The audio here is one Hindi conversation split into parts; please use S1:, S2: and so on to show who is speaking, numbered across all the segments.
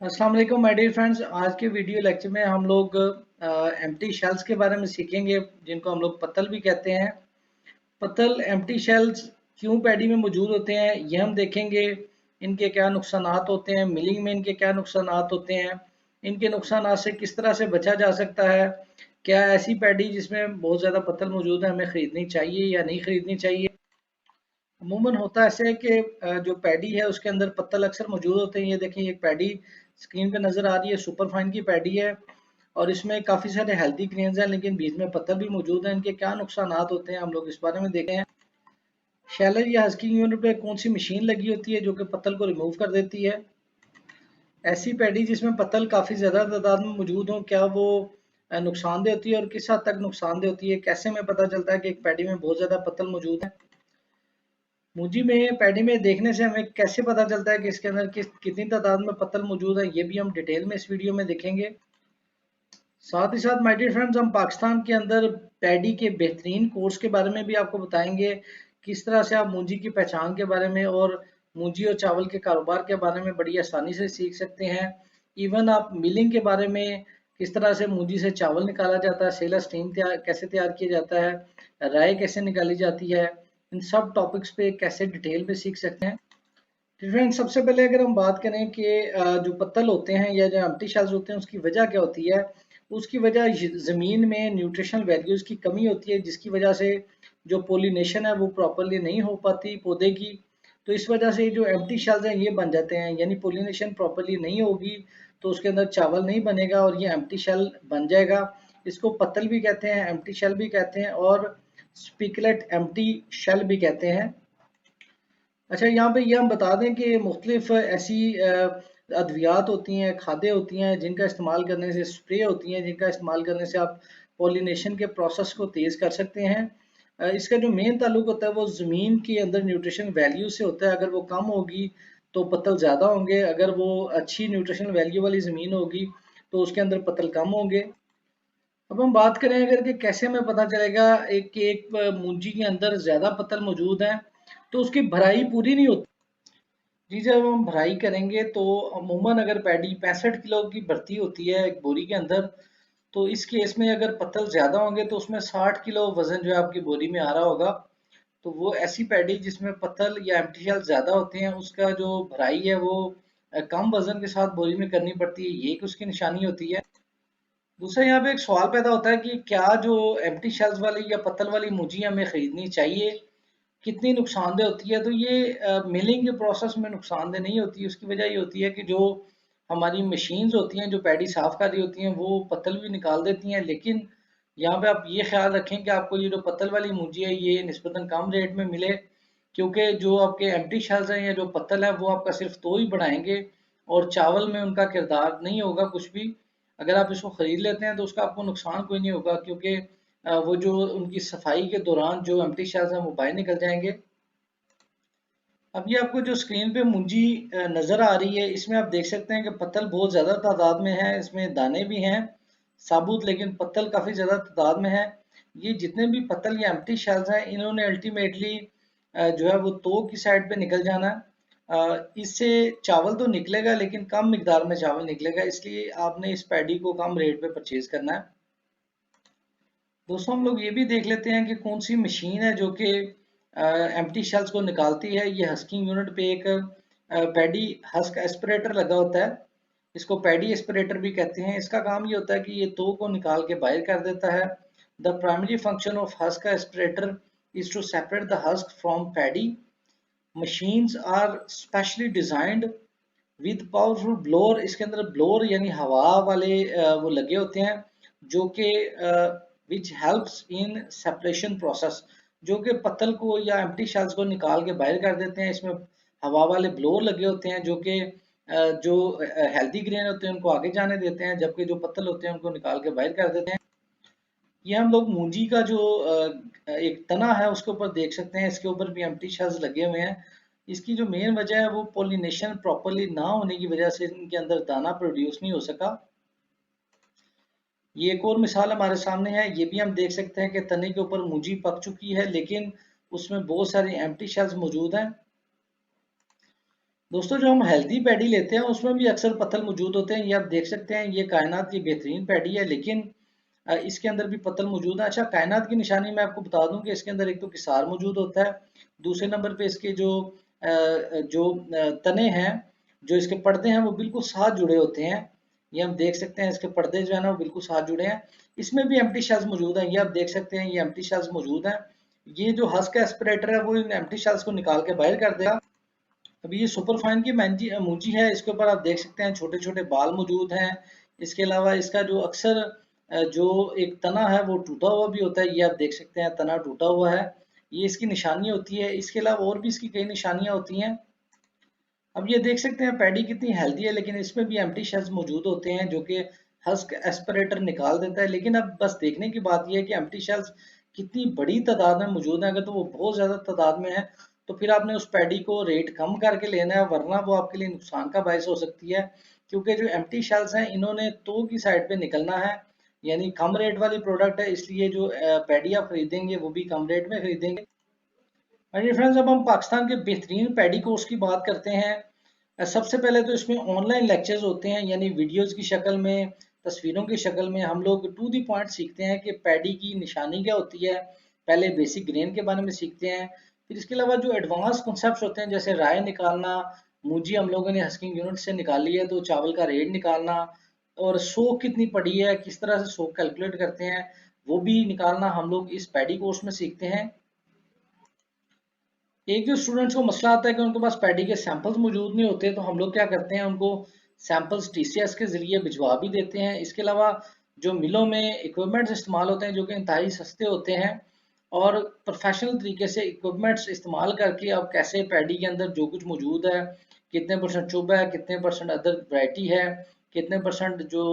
S1: अस्सलाम वालेकुम माय डियर फ्रेंड्स। आज के वीडियो लेक्चर में हम लोग एम्प्टी शेल्स के बारे में सीखेंगे, जिनको हम लोग पत्तल भी कहते हैं। पत्तल एम्प्टी शेल्स क्यों पैडी में मौजूद होते हैं ये हम देखेंगे। इनके क्या नुकसानात होते हैं, मिलिंग में इनके क्या नुकसानात होते हैं, इनके नुकसानात से किस तरह से बचा जा सकता है। क्या ऐसी पैडी जिसमें बहुत ज़्यादा पत्तल मौजूद है हमें ख़रीदनी चाहिए या नहीं ख़रीदनी चाहिए। अमूमन होता ऐसे है कि जो पैडी है उसके अंदर पत्तल अक्सर मौजूद होते हैं। ये देखें, ये पैडी स्क्रीन पे नज़र आ रही है, सुपर फाइन की पैडी है और इसमें काफ़ी सारे हेल्दी ग्रेन्स हैं, लेकिन बीच में पत्तल भी मौजूद हैं। इनके क्या नुकसानात होते हैं हम लोग इस बारे में देखें। शैलर या हस्किंग यूनिट पे कौन सी मशीन लगी होती है जो कि पत्तल को रिमूव कर देती है। ऐसी पैडी जिसमें पत्तल काफ़ी ज़्यादा तादाद में मौजूद हों, क्या वो नुकसानदेह होती है और किस हद तक नुकसानदेह होती है। कैसे में पता चलता है कि एक पैडी में बहुत ज़्यादा पत्तल मौजूद है। मुंजी में पैडी में देखने से हमें कैसे पता चलता है कि इसके अंदर कितनी तादाद में पत्तल मौजूद है, ये भी हम डिटेल में इस वीडियो में देखेंगे। साथ ही साथ माय डियर फ्रेंड्स, हम पाकिस्तान के अंदर पैडी के बेहतरीन कोर्स के बारे में भी आपको बताएंगे। किस तरह से आप मूंजी की पहचान के बारे में और मूंजी और चावल के कारोबार के बारे में बड़ी आसानी से सीख सकते हैं। इवन आप मिलिंग के बारे में, किस तरह से मूंजी से चावल निकाला जाता है, सेला स्टीम कैसे तैयार किया जाता है, राय कैसे निकाली जाती है, इन सब टॉपिक्स पे कैसे डिटेल में सीख सकते हैं। फ्रेंड्स, सबसे पहले अगर हम बात करें कि जो पत्तल होते हैं या जो एम्प्टी शेल्स होते हैं उसकी वजह क्या होती है। उसकी वजह ज़मीन में न्यूट्रिशनल वैल्यूज़ की कमी होती है, जिसकी वजह से जो पोलिनेशन है वो प्रॉपरली नहीं हो पाती पौधे की। तो इस वजह से जो एम्प्टी शेल्स हैं ये बन जाते हैं, यानी पोलिनेशन प्रॉपरली नहीं होगी तो उसके अंदर चावल नहीं बनेगा और ये एम्प्टी शेल बन जाएगा। इसको पत्तल भी कहते हैं, एम्प्टी शेल भी कहते हैं और स्पिकलेट एम्प्टी शेल भी कहते हैं। अच्छा, यहाँ पे ये हम बता दें कि मुख्तलिफ ऐसी अद्वियात होती हैं, खादें होती हैं जिनका इस्तेमाल करने से, स्प्रे होती हैं जिनका इस्तेमाल करने से आप पॉलिनेशन के प्रोसेस को तेज़ कर सकते हैं। इसका जो मेन ताल्लुक होता है वो ज़मीन के अंदर न्यूट्रिशन वैल्यू से होता है। अगर वो कम होगी तो पत्तल ज़्यादा होंगे, अगर वो अच्छी न्यूट्रिशन वैल्यू वाली ज़मीन होगी तो उसके अंदर पत्तल कम होंगे। अब हम बात करें अगर कि कैसे हमें पता चलेगा एक मूंजी के अंदर ज़्यादा पत्तल मौजूद हैं, तो उसकी भराई पूरी नहीं होती। जी, जब हम भराई करेंगे तो अमूमन अगर पैडी 65 किलो की भर्ती होती है एक बोरी के अंदर, तो इस केस में अगर पत्तल ज़्यादा होंगे तो उसमें 60 किलो वज़न जो है आपकी बोरी में आ रहा होगा। तो वो ऐसी पैडी जिसमें पत्तल या एम्प्टी शेल ज़्यादा होते हैं उसका जो भराई है वो कम वज़न के साथ बोरी में करनी पड़ती है, ये एक उसकी निशानी होती है। दूसरा, यहाँ पे एक सवाल पैदा होता है कि क्या जो एम्प्टी शेल्स वाली या पत्तल वाली मूंजी हमें खरीदनी चाहिए, कितनी नुकसानदेह होती है। तो ये मिलिंग के प्रोसेस में नुकसानदेह नहीं होती। उसकी वजह ये होती है कि जो हमारी मशीन्स होती हैं जो पैडी साफ कर रही होती हैं वो पत्तल भी निकाल देती हैं, लेकिन यहाँ पे आप ये ख्याल रखें कि आपको ये जो पत्तल वाली मूंजी है ये निस्बतन कम रेट में मिले, क्योंकि जो आपके एम्प्टी शेल्स हैं या जो पत्तल है वो आपका सिर्फ तो ही बढ़ाएंगे और चावल में उनका किरदार नहीं होगा कुछ भी। अगर आप इसको खरीद लेते हैं तो उसका आपको नुकसान कोई नहीं होगा, क्योंकि वो जो उनकी सफाई के दौरान जो एम्प्टी शेल्स हैं वो बाहर निकल जाएंगे। अब ये आपको जो स्क्रीन पे मुंजी नज़र आ रही है इसमें आप देख सकते हैं कि पत्तल बहुत ज़्यादा तादाद में है, इसमें दाने भी हैं साबुत, लेकिन पत्तल काफ़ी ज़्यादा तादाद में है। ये जितने भी पत्तल या एम्प्टी शेल्स हैं इन्होंने अल्टीमेटली जो है वो तो की साइड पे निकल जाना है। इससे चावल तो निकलेगा लेकिन कम मिकदार में चावल निकलेगा, इसलिए आपने इस पैडी को कम रेट पे परचेज करना है। दोस्तों, हम लोग ये भी देख लेते हैं कि कौन सी मशीन है जो कि एम्प्टी शेल्स को निकालती है। ये हस्किंग यूनिट पे एक पैडी हस्क एस्पिरेटर लगा होता है, इसको पैडी एस्पिरेटर भी कहते हैं। इसका काम ये होता है कि ये तो को निकाल के बाहर कर देता है। The primary function of husk aspirator is to separate the husk from paddy. Machines are specially designed with powerful blower. इसके अंदर ब्लोअर यानी हवा वाले वो लगे होते हैं जो कि which helps in separation process, जो कि पत्तल को या एम्प्टी शेल्स को निकाल के बाहर कर देते हैं। इसमें हवा वाले ब्लोअर लगे होते हैं जो कि जो हेल्दी ग्रेन होते हैं उनको आगे जाने देते हैं, जबकि जो पत्तल होते हैं उनको निकाल के बाहर कर देते हैं। ये हम लोग मूंजी का जो एक तना है उसके ऊपर देख सकते हैं, इसके ऊपर भी एम्प्टी शेल्स लगे हुए हैं। इसकी जो मेन वजह है वो पोलिनेशन प्रॉपरली ना होने की वजह से इनके अंदर दाना प्रोड्यूस नहीं हो सका। ये एक और मिसाल हमारे सामने है, ये भी हम देख सकते हैं कि तने के ऊपर मूंजी पक चुकी है लेकिन उसमें बहुत सारी एम्प्टी शेल्स मौजूद हैं। दोस्तों जो हम हेल्दी पैडी लेते हैं उसमें भी अक्सर पत्तल मौजूद होते हैं। ये आप देख सकते हैं, ये कायनात की बेहतरीन पैडी है, लेकिन इसके अंदर भी पत्तल मौजूद है। अच्छा, कायनात की निशानी मैं आपको बता दूं कि इसके अंदर एक तो किसार मौजूद होता है, दूसरे नंबर पे इसके जो तने हैं, जो इसके पर्दे हैं वो बिल्कुल साथ जुड़े होते हैं। ये हम देख सकते हैं, इसके पर्दे जो है ना वो बिल्कुल साथ जुड़े हैं। इसमें भी एम्प्टी शेल्स मौजूद हैं, ये आप देख सकते हैं, ये एम्प्टी शेल्स मौजूद हैं। ये जो हस्क एस्पिरेटर है वो इन एम्प्टी शेल्स को निकाल के बाहर कर देगा। अभी ये सुपर फाइन की मूंजी है, इसके ऊपर आप देख सकते हैं छोटे छोटे बाल मौजूद हैं। इसके अलावा इसका जो अक्सर जो एक तना है वो टूटा हुआ भी होता है, ये आप देख सकते हैं तना टूटा हुआ है। ये इसकी निशानी होती है। इसके अलावा और भी इसकी कई निशानियां होती हैं। अब ये देख सकते हैं पैडी कितनी हेल्दी है, लेकिन इसमें भी एम्प्टी शेल्स मौजूद होते हैं जो कि हस्क एस्पिरेटर निकाल देता है। लेकिन अब बस देखने की बात यह है कि एम्प्टी शेल्स कितनी बड़ी तादाद में मौजूद है। अगर तो वो बहुत ज्यादा तादाद में है तो फिर आपने उस पैडी को रेट कम करके लेना है, वरना वो आपके लिए नुकसान का बायस हो सकती है। क्योंकि जो एम्प्टी शेल्स हैं इन्होंने तो की साइड पे निकलना है, यानी कम रेट वाली प्रोडक्ट है, इसलिए जो पैडी आप खरीदेंगे वो भी कम रेट में खरीदेंगे। और फ्रेंड्स, अब हम पाकिस्तान के बेहतरीन पैडी कोर्स की बात करते हैं। सबसे पहले तो इसमें ऑनलाइन लेक्चर्स होते हैं, यानी वीडियोस की शक्ल में, तस्वीरों की शक्ल में हम लोग टू दी पॉइंट सीखते हैं कि पैडी की निशानी क्या होती है। पहले बेसिक ग्रेन के बारे में सीखते हैं, फिर इसके अलावा जो एडवांस कॉन्सेप्ट्स होते हैं जैसे राय निकालना, मूंजी हम लोगों ने हस्किंग यूनिट से निकाली है तो चावल का रेट निकालना, और सोख कितनी पड़ी है, किस तरह से सोख कैलकुलेट करते हैं, वो भी निकालना हम लोग इस पैडी कोर्स में सीखते हैं। एक जो स्टूडेंट्स को मसला आता है कि उनके पास पैडी के सैंपल्स मौजूद नहीं होते, तो हम लोग क्या करते हैं, उनको सैंपल्स टीसीएस के जरिए भिजवा भी देते हैं। इसके अलावा जो मिलों में इक्विपमेंट्स इस्तेमाल होते हैं जो कि इंतहाई सस्ते होते हैं, और प्रोफेशनल तरीके से इक्विपमेंट्स इस्तेमाल करके अब कैसे पैडी के अंदर जो कुछ मौजूद है, कितने परसेंट चुभ है, कितने परसेंट अदर वैरायटी है, कितने परसेंट जो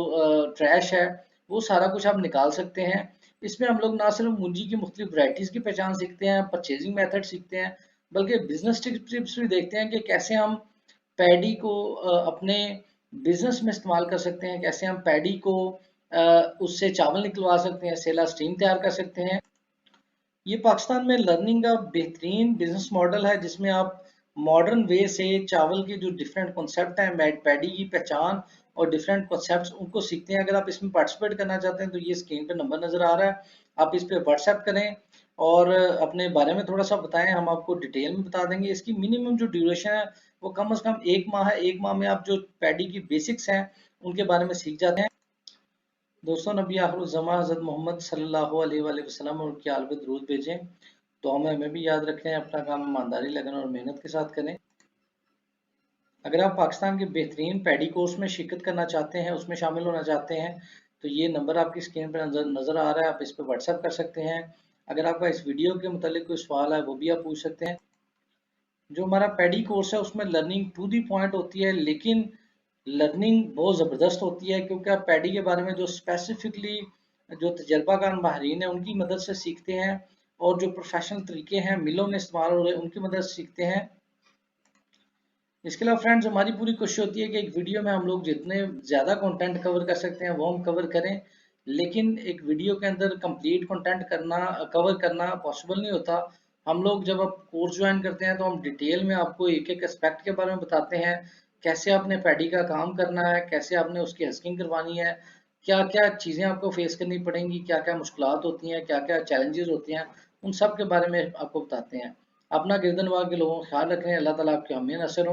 S1: ट्रैश है, वो सारा कुछ आप निकाल सकते हैं। इसमें हम लोग ना सिर्फ मुंजी की मुख्तलिफ वैरायटीज़ की पहचान सीखते हैं, परचेजिंग मेथड सीखते हैं, बल्कि बिजनेस टिप्स भी देखते हैं कि कैसे हम पैडी को अपने बिजनेस में इस्तेमाल कर सकते हैं, कैसे हम पैडी को उससे चावल निकलवा सकते हैं, सेला स्टीम तैयार कर सकते हैं। ये पाकिस्तान में लर्निंग का बेहतरीन बिजनेस मॉडल है, जिसमें आप मॉडर्न वे से चावल के जो डिफरेंट कॉन्सेप्ट हैं, पैडी की पहचान और डिफरेंट कॉन्सेप्ट्स उनको सीखते हैं। अगर आप इसमें पार्टिसिपेट करना चाहते हैं तो ये स्क्रीन पे नंबर नजर आ रहा है, आप इस पे व्हाट्सएप करें और अपने बारे में थोड़ा सा बताएं, हम आपको डिटेल में बता देंगे। इसकी मिनिमम जो ड्यूरेशन है वो कम से कम 1 माह है। 1 माह में आप जो पैडी की बेसिक्स हैं उनके बारे में सीख जाते हैं। दोस्तों, नबी आखिरुज़्ज़मा हज़रत मोहम्मद सल्लल्लाहु अलैहि वसल्लम और उनकी आल पे दरूद भेजें। तो हमें भी याद रखें, अपना काम ईमानदारी, लगन और मेहनत के साथ करें। अगर आप पाकिस्तान के बेहतरीन पैडी कोर्स में शिरकत करना चाहते हैं, उसमें शामिल होना चाहते हैं, तो ये नंबर आपकी स्क्रीन पर नज़र आ रहा है, आप इस पर व्हाट्सएप कर सकते हैं। अगर आपका इस वीडियो के मुतालिक कोई सवाल है वो भी आप पूछ सकते हैं। जो हमारा पैडी कोर्स है उसमें लर्निंग टू दी पॉइंट होती है, लेकिन लर्निंग बहुत ज़बरदस्त होती है, क्योंकि आप पैडी के बारे में जो स्पेसिफिकली जो तजर्बाकार माहिरीन हैं उनकी मदद से सीखते हैं, और जो प्रोफेशनल तरीके हैं मिलों में इस्तेमाल हो रहे हैं उनकी मदद से सीखते हैं। इसके अलावा फ्रेंड्स, हमारी पूरी कोशिश होती है कि एक वीडियो में हम लोग जितने ज़्यादा कंटेंट कवर कर सकते हैं वो हम कवर करें, लेकिन एक वीडियो के अंदर कंप्लीट कंटेंट कवर करना पॉसिबल नहीं होता। हम लोग जब आप कोर्स ज्वाइन करते हैं तो हम डिटेल में आपको एक एक एस्पेक्ट के बारे में बताते हैं, कैसे आपने पैडी का काम करना है, कैसे आपने उसकी हस्किंग करवानी है, क्या क्या चीज़ें आपको फेस करनी पड़ेंगी, क्या क्या मुश्किलात होती हैं, क्या क्या चैलेंजेस होती हैं, उन सब के बारे में आपको बताते हैं। अपना गिरदनवार के लोगों का ख्याल रखें। अल्लाह ताला आपके हमें नसर हो।